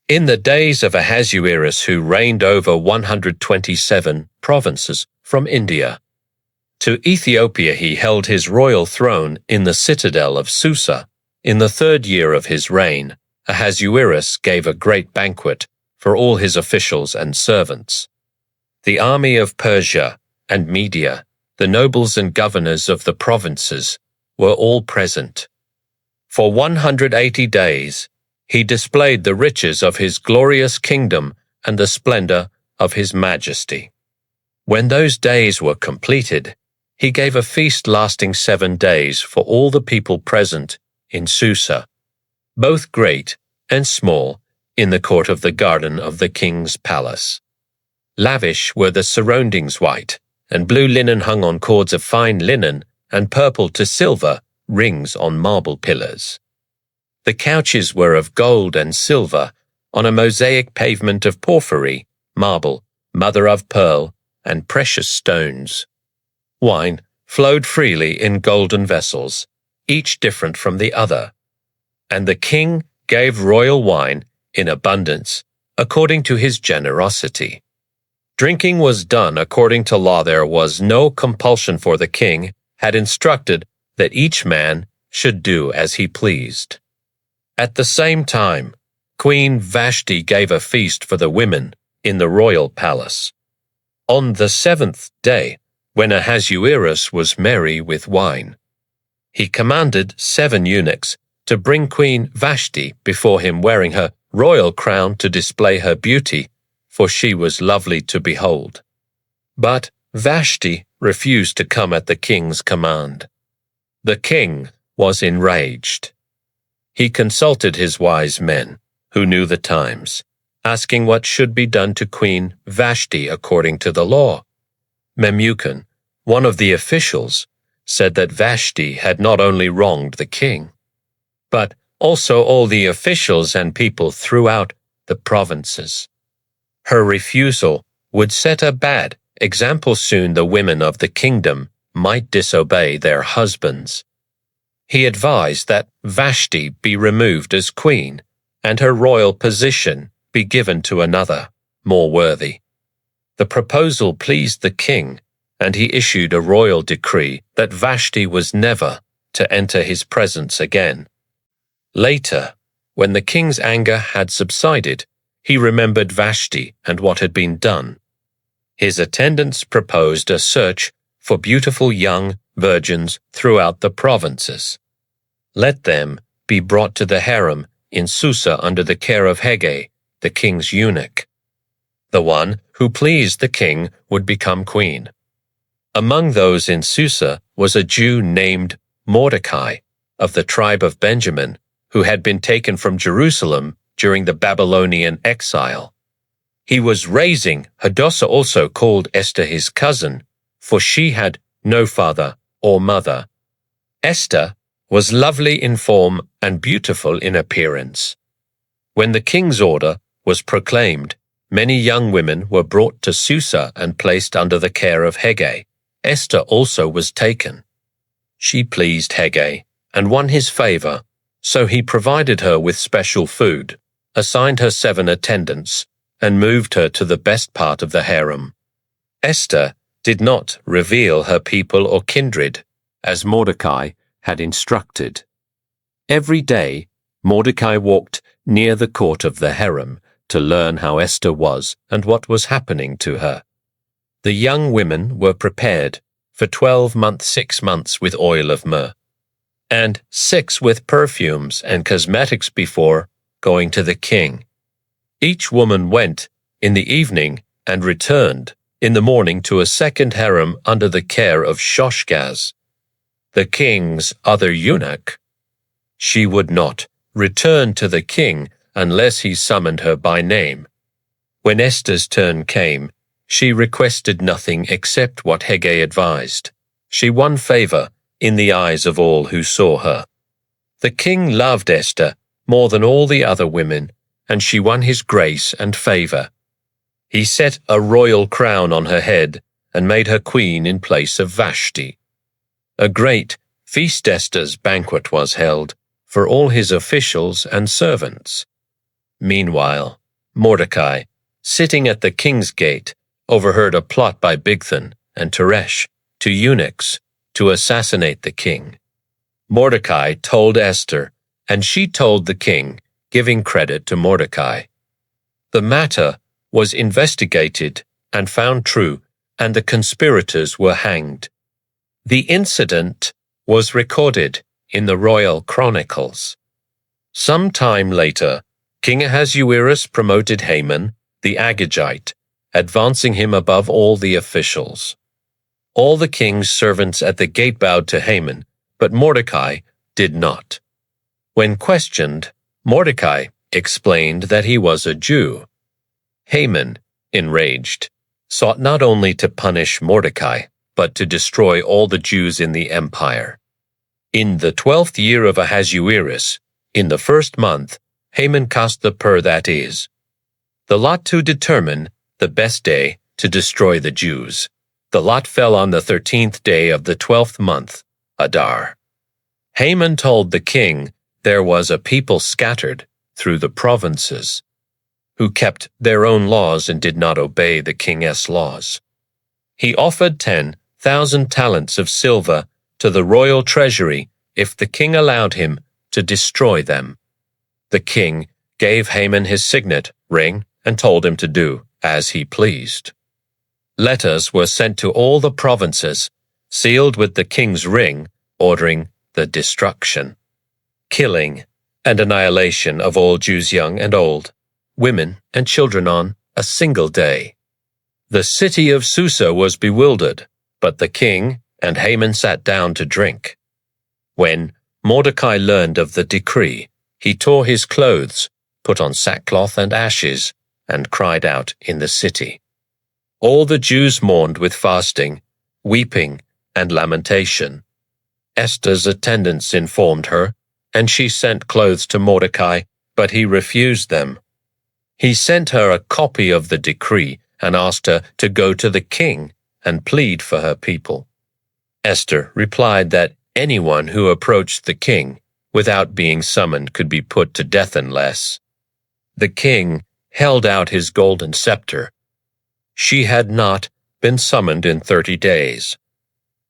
In the days of Ahasuerus, who reigned over 127 provinces from India to Ethiopia, he held his royal throne in the citadel of Susa. In the 3rd year of his reign, Ahasuerus gave a great banquet for all his officials and servants. The army of Persia and Media, the nobles and governors of the provinces, were all present. For 180 days, he displayed the riches of his glorious kingdom and the splendor of his majesty. When those days were completed, he gave a feast lasting 7 days for all the people present in Susa, both great and small, in the court of the garden of the king's palace. Lavish were the surroundings, white and blue linen hung on cords of fine linen, and purple to silver rings on marble pillars. The couches were of gold and silver, on a mosaic pavement of porphyry, marble, mother of pearl, and precious stones. Wine flowed freely in golden vessels, each different from the other. And the king gave royal wine in abundance, according to his generosity. Drinking was done according to law. There was no compulsion, for the king had instructed that each man should do as he pleased. At the same time, Queen Vashti gave a feast for the women in the royal palace. On the 7th day, when Ahasuerus was merry with wine, he commanded 7 eunuchs to bring Queen Vashti before him, wearing her royal crown to display her beauty, for she was lovely to behold. But Vashti refused to come at the king's command. The king was enraged. He consulted his wise men, who knew the times, asking what should be done to Queen Vashti according to the law. Memucan, one of the officials, said that Vashti had not only wronged the king, but also all the officials and people throughout the provinces. Her refusal would set a bad example. Soon the women of the kingdom might disobey their husbands. He advised that Vashti be removed as queen, and her royal position be given to another, more worthy. The proposal pleased the king, and he issued a royal decree that Vashti was never to enter his presence again. Later, when the king's anger had subsided, he remembered Vashti and what had been done. His attendants proposed a search for beautiful young virgins throughout the provinces. Let them be brought to the harem in Susa under the care of Hegai, the king's eunuch. The one who pleased the king would become queen. Among those in Susa was a Jew named Mordecai, of the tribe of Benjamin, who had been taken from Jerusalem during the Babylonian exile. He was raising Hadassah, also called Esther, his cousin, for she had no father or mother. Esther was lovely in form and beautiful in appearance. When the king's order was proclaimed, many young women were brought to Susa and placed under the care of Hegai. Esther also was taken. She pleased Hegai and won his favor, so he provided her with special food, assigned her 7 attendants, and moved her to the best part of the harem. Esther did not reveal her people or kindred, as Mordecai had instructed. Every day, Mordecai walked near the court of the harem to learn how Esther was and what was happening to her. The young women were prepared for 12 months, 6 months with oil of myrrh, and 6 with perfumes and cosmetics before going to the king. Each woman went in the evening and returned in the morning to a second harem under the care of Shoshgaz, the king's other eunuch. She would not return to the king unless he summoned her by name. When Esther's turn came, she requested nothing except what Hegai advised. She won favor in the eyes of all who saw her. The king loved Esther more than all the other women, and she won his grace and favor. He set a royal crown on her head and made her queen in place of Vashti. A great feast, Esther's banquet, was held for all his officials and servants. Meanwhile, Mordecai, sitting at the king's gate, overheard a plot by Bigthan and Teresh, two eunuchs, to assassinate the king. Mordecai told Esther, and she told the king, giving credit to Mordecai. The matter was investigated and found true, and the conspirators were hanged. The incident was recorded in the royal chronicles. Some time later, King Ahasuerus promoted Haman, the Agagite, advancing him above all the officials. All the king's servants at the gate bowed to Haman, but Mordecai did not. When questioned, Mordecai explained that he was a Jew. Haman, enraged, sought not only to punish Mordecai, but to destroy all the Jews in the empire. In the 12th year of Ahasuerus, in the 1st month, Haman cast the pur, that is, the lot to determine the best day to destroy the Jews. The lot fell on the 13th day of the 12th month, Adar. Haman told the king there was a people scattered through the provinces, who kept their own laws and did not obey the king's laws. He offered 10,000 talents of silver to the royal treasury if the king allowed him to destroy them. The king gave Haman his signet ring and told him to do as he pleased. Letters were sent to all the provinces, sealed with the king's ring, ordering the destruction, killing, and annihilation of all Jews young and old, women and children on a single day. The city of Susa was bewildered, but the king and Haman sat down to drink. When Mordecai learned of the decree, he tore his clothes, put on sackcloth and ashes, and cried out in the city. All the Jews mourned with fasting, weeping, and lamentation. Esther's attendants informed her, and she sent clothes to Mordecai, but he refused them. He sent her a copy of the decree and asked her to go to the king and plead for her people. Esther replied that anyone who approached the king without being summoned could be put to death unless the king held out his golden scepter. She had not been summoned in 30 days.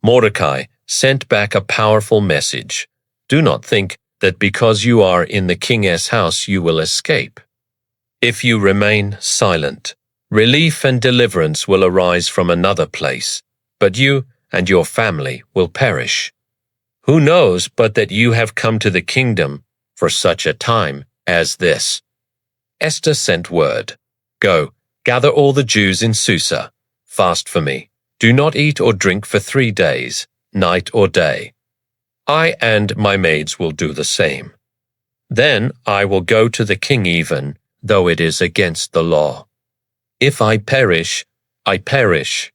Mordecai sent back a powerful message. Do not think that because you are in the king's house you will escape. If you remain silent, relief and deliverance will arise from another place, but you and your family will perish. Who knows but that you have come to the kingdom for such a time as this? Esther sent word, Go, gather all the Jews in Susa, fast for me. Do not eat or drink for 3 days, night or day. I and my maids will do the same. Then I will go to the king even, though it is against the law. If I perish, I perish.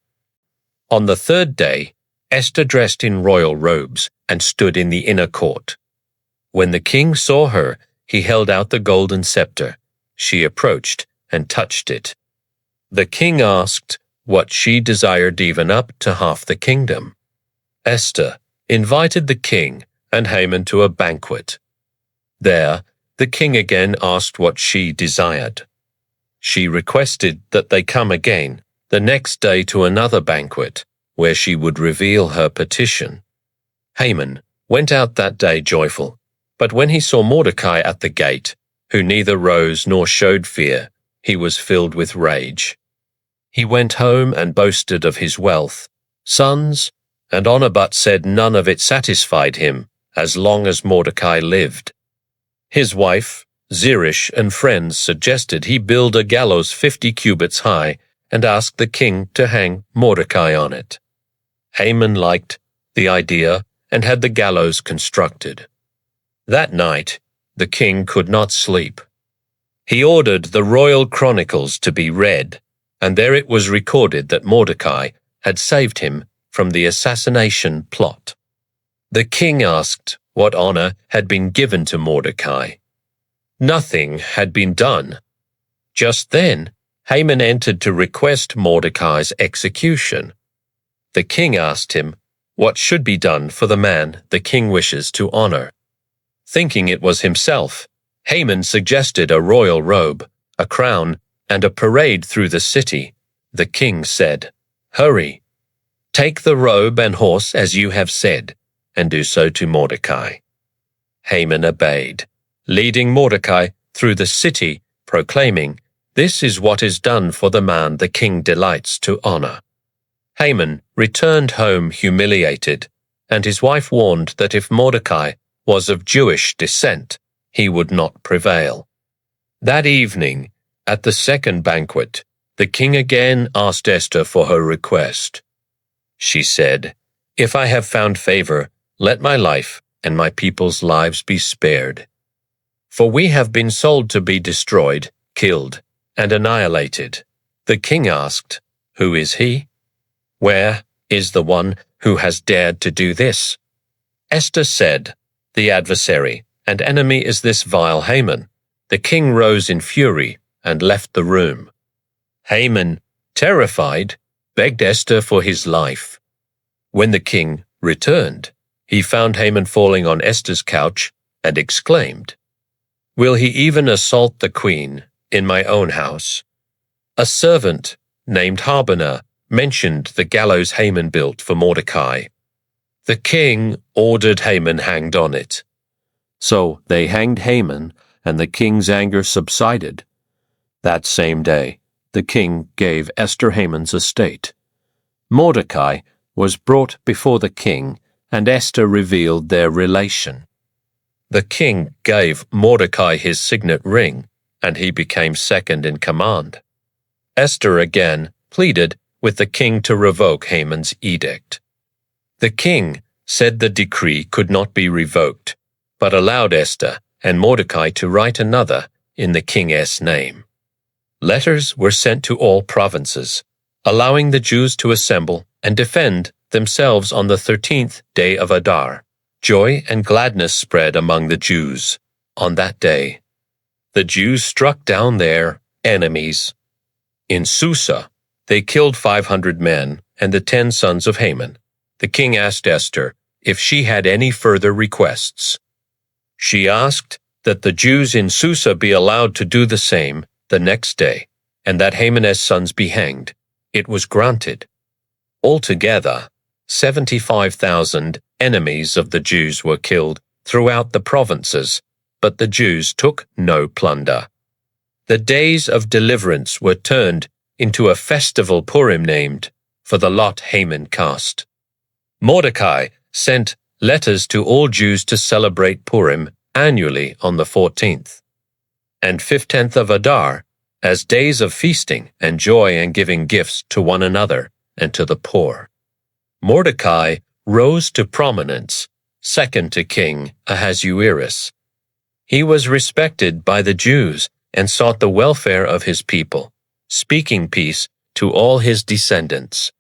On the 3rd day, Esther dressed in royal robes and stood in the inner court. When the king saw her, he held out the golden scepter. She approached and touched it. The king asked what she desired, even up to half the kingdom. Esther invited the king and Haman to a banquet. There, the king again asked what she desired. She requested that they come again the next day to another banquet, where she would reveal her petition. Haman went out that day joyful, but when he saw Mordecai at the gate, who neither rose nor showed fear, he was filled with rage. He went home and boasted of his wealth, sons, and honor, but said none of it satisfied him as long as Mordecai lived. His wife, Zeresh, and friends suggested he build a gallows 50 cubits high and asked the king to hang Mordecai on it. Haman liked the idea and had the gallows constructed. That night, the king could not sleep. He ordered the royal chronicles to be read, and there it was recorded that Mordecai had saved him from the assassination plot. The king asked what honor had been given to Mordecai. Nothing had been done. Just then, Haman entered to request Mordecai's execution. The king asked him what should be done for the man the king wishes to honor. Thinking it was himself, Haman suggested a royal robe, a crown, and a parade through the city. The king said, "Hurry, take the robe and horse as you have said, and do so to Mordecai." Haman obeyed, leading Mordecai through the city, proclaiming, "This is what is done for the man the king delights to honor." Haman returned home humiliated, and his wife warned that if Mordecai was of Jewish descent, he would not prevail. That evening, at the second banquet, the king again asked Esther for her request. She said, "If I have found favor, let my life and my people's lives be spared. For we have been sold to be destroyed, killed, and annihilated." The king asked, "Who is he? Where is the one who has dared to do this?" Esther said, "The adversary and enemy is this vile Haman." The king rose in fury and left the room. Haman, terrified, begged Esther for his life. When the king returned, he found Haman falling on Esther's couch and exclaimed, "Will he even assault the queen in my own house?" A servant named Harbonah mentioned the gallows Haman built for Mordecai. The king ordered Haman hanged on it. So they hanged Haman, and the king's anger subsided. That same day, the king gave Esther Haman's estate. Mordecai was brought before the king, and Esther revealed their relation. The king gave Mordecai his signet ring, and he became second in command. Esther again pleaded with the king to revoke Haman's edict. The king said the decree could not be revoked, but allowed Esther and Mordecai to write another in the king's name. Letters were sent to all provinces, allowing the Jews to assemble and defend themselves on the 13th day of Adar. Joy and gladness spread among the Jews on that day. The Jews struck down their enemies. In Susa, they killed 500 men and the 10 sons of Haman. The king asked Esther if she had any further requests. She asked that the Jews in Susa be allowed to do the same the next day, and that Haman's sons be hanged. It was granted. Altogether, 75,000 enemies of the Jews were killed throughout the provinces, but the Jews took no plunder. The days of deliverance were turned into a festival Purim named for the lot Haman cast. Mordecai sent letters to all Jews to celebrate Purim annually on the 14th and 15th of Adar as days of feasting and joy and giving gifts to one another and to the poor. Mordecai rose to prominence, second to King Ahasuerus. He was respected by the Jews and sought the welfare of his people, speaking peace to all his descendants.